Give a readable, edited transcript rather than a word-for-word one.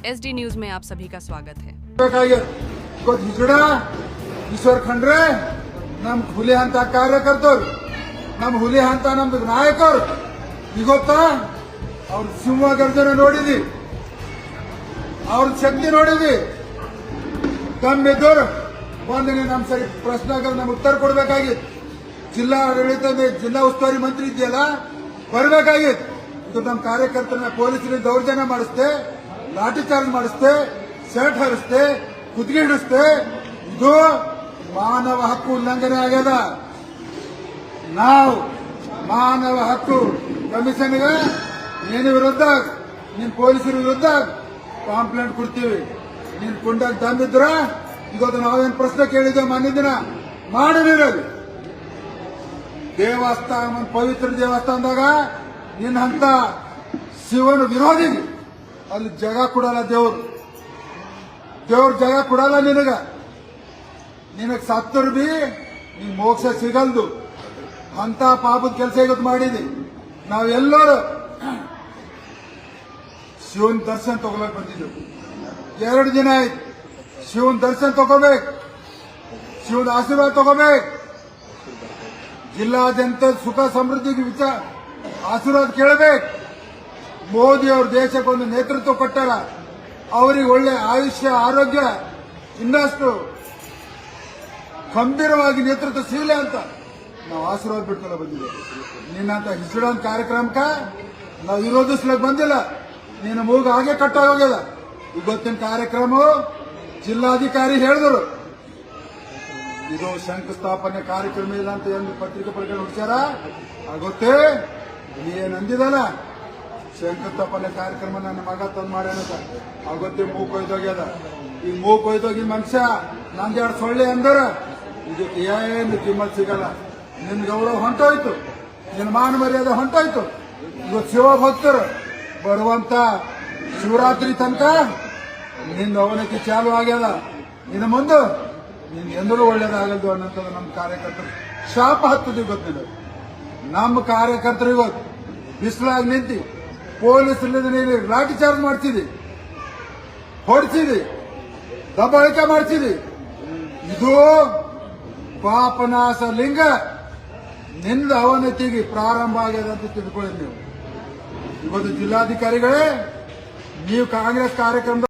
SD news में आप सभी का स्वागत है। ಈಶ್ವರ್ ಖಂಡ್ರೆ ನಮ್ ಹುಲಿ ಅಂತ ಕಾರ್ಯಕರ್ತರು, ನಮ್ ಹುಲಿ ಅಂತ ನಮ್ದು ನಾಯಕರು. ಈಗ ಗೊತ್ತಾ, ಅವ್ರ ಸಿಂಹ ಗರ್ಜನೆ ನೋಡಿದಿ, ಅವ್ರ ಶಕ್ತಿ ನೋಡಿದಿ. ತಮ್ಮಿದ್ದವರು ಒಂದಿನ ನಮ್ ಸರಿ ಪ್ರಶ್ನೆಗಳು ನಮ್ಗೆ ಉತ್ತರ ಕೊಡ್ಬೇಕಾಗಿತ್ತು. ಜಿಲ್ಲಾ ಆಡಳಿತದ ಜಿಲ್ಲಾ ಉಸ್ತುವಾರಿ ಮಂತ್ರಿ ಇದೆಯಲ್ಲ, ಬರ್ಬೇಕಾಗಿತ್ತು. ಇದು ನಮ್ಮ ಕಾರ್ಯಕರ್ತರನ್ನ ಪೊಲೀಸರಿಂದ ದೌರ್ಜನ್ಯ ಮಾಡಿಸ್ತೆ, ಲಾಠಿ ಚಾರ್ಜ್ ಮಾಡಿಸ್ತೆ, ಶರ್ಟ್ ಹರಿಸ್ತೆ, ಕುತ್ತಿಗೆ ಹಿಡಿಸ್ತೆ. ಇದು ಮಾನವ ಹಕ್ಕು ಉಲ್ಲಂಘನೆ ಆಗ್ಯದ. ನಾವು ಮಾನವ ಹಕ್ಕು ಕಮಿಷನ್ಗೆ ನೀನು ವಿರುದ್ಧ, ನಿನ್ ಪೊಲೀಸರ ವಿರುದ್ಧ ಕಾಂಪ್ಲೇಂಟ್ ಕೊಡ್ತೀವಿ. ನೀನ್ ಕುಂಡಾಗ ತಂದಿದ್ರ ಇವತ್ತು ನಾವೇನ್ ಪ್ರಶ್ನೆ ಕೇಳಿದ್ದೆ ಮೊನ್ನೆ ದಿನ ಮಾಡಿರಲಿ. ದೇವಸ್ಥಾನ, ಪವಿತ್ರ ದೇವಸ್ಥಾನದಾಗ ನಿನ್ನ ಅಂತ ಶಿವನ ವಿರೋಧಿ ಅಲ್ಲಿ ಜಾಗ ಕೊಡಲ್ಲ. ದೇವ್ರ ಜಾಗ ಕೊಡಲ್ಲ ನಿನಗ ಸತ್ತರು ಬಿ ನಿನ್ ಮೋಕ್ಷ ಸಿಗಲ್ದು. ಅಂತ ಪಾಪದ ಕೆಲಸ ಇವತ್ತು ಮಾಡಿದಿ. ನಾವೆಲ್ಲರೂ ಶಿವನ್ ದರ್ಶನ ತಗೊಳಕ್ ಬಂದಿದ್ದೆವು. 2 ದಿನ ಆಯ್ತು. ಶಿವನ್ ದರ್ಶನ ತಗೋಬೇಕು, ಶಿವನ ಆಶೀರ್ವಾದ ತಗೋಬೇಕು. ಜಿಲ್ಲಾದ್ಯಂತ ಸುಖ ಸಮೃದ್ಧಿಗೆ ಆಶೀರ್ವಾದ ಕೇಳಬೇಕು. ಮೋದಿ ಅವ್ರ ದೇಶಕ್ಕೊಂದು ನೇತೃತ್ವ ಕೊಟ್ಟಾರ. ಅವರಿಗೆ ಒಳ್ಳೆ ಆಯುಷ್ಯ, ಆರೋಗ್ಯ, ಇನ್ನಷ್ಟು ಗಂಭೀರವಾಗಿ ನೇತೃತ್ವ ಸಿಗಲಿ ಅಂತ ನಾವು ಆಶೀರ್ವಾದ ಬಿಟ್ಕೊಂಡು ಬಂದಿದ್ದೇವೆ. ನಿನ್ನಂತ ಹಿಸ್ಡನ್ ಕಾರ್ಯಕ್ರಮಕ್ಕೆ ನಾವು ವಿರೋಧಿಸ್ಲಕ್ ಬಂದಿಲ್ಲ. ನಿನ್ನ ಮೂಗ ಹಾಗೆ ಕಟ್ಟಾಗೋಗ್ಯದ. ಇವತ್ತಿನ ಕಾರ್ಯಕ್ರಮ ಜಿಲ್ಲಾಧಿಕಾರಿ ಹೇಳಿದ್ರು, ಇದು ಶಂಕುಸ್ಥಾಪನೆ ಕಾರ್ಯಕ್ರಮ ಇಲ್ಲ ಅಂತ ಎಂದು ಪತ್ರಿಕೆ ಪ್ರಕರಣ ಹುಡ್ಸ್ಯಾರ. ಆಗುತ್ತೆ ಏನಂದಿದಲ್ಲ, ಶಂಕುಸ್ಥಾಪನೆ ಕಾರ್ಯಕ್ರಮ ನನ್ನ ಮಗ ತಂದು ಮಾಡ್ಯಾನ. ಆಗುತ್ತೆ ಮೂಗ್ ಕೊಯ್ದೋಗ್ಯದ. ಈ ಮೂಗ್ ಕೊಯ್ದೋಗಿ ಮನುಷ್ಯ ನಂದೆರಡು ಸೊಳ್ಳೆ ಅಂದರ ಇದಕ್ಕೆ ಏನು ಕಿಮ್ಮತ್ ಸಿಗಲ್ಲ. ನಿನ್ ಗೌರವ ಹೊಂಟೋಯ್ತು, ನಿನ್ನ ಮಾನ ಮರ್ಯಾದೆ ಹೊಂಟೋಯ್ತು. ಇವತ್ತು ಶಿವ ಭಕ್ತರು ಬರುವಂತ ಶಿವರಾತ್ರಿ ತನಕ ನಿನ್ನ ಅವನತಿ ಚಾಲು ಆಗ್ಯದ. ಇನ್ನು ಮುಂದೆ ನಿನ್ ಎಂದರೂ ಒಳ್ಳೇದಾಗಲ್ದು ಅನ್ನೋಂಥದ್ದು ನಮ್ಮ ಕಾರ್ಯಕರ್ತರು ಶಾಪ ಹತ್ತದ. ಇವತ್ತು ನಮ್ಮ ಕಾರ್ಯಕರ್ತರು ಇವತ್ತು ಬಿಸಿಲಾಗಿ ನಿಂತಿ ಪೊಲೀಸ್ ನೀನು ಲಾಠಿ ಚಾರ್ಜ್ ಮಾಡ್ಸಿದಿ, ಹೊಡಿಸಿದಿ, ದಬ್ಬಾಳಿಕೆ ಮಾಡಿಸಿದಿ. ಇದು ಪಾಪನಾಶ ಲಿಂಗ ನಿಂದ ಅವನತಿಗೆ ಪ್ರಾರಂಭ ಆಗ್ಯದ ಅಂತ ತಿಳ್ಕೊಳ್ಳಿ ನೀವು. ಇವತ್ತು ಜಿಲ್ಲಾಧಿಕಾರಿಗಳೇ, ನೀವು ಕಾಂಗ್ರೆಸ್ ಕಾರ್ಯಕ್ರಮದ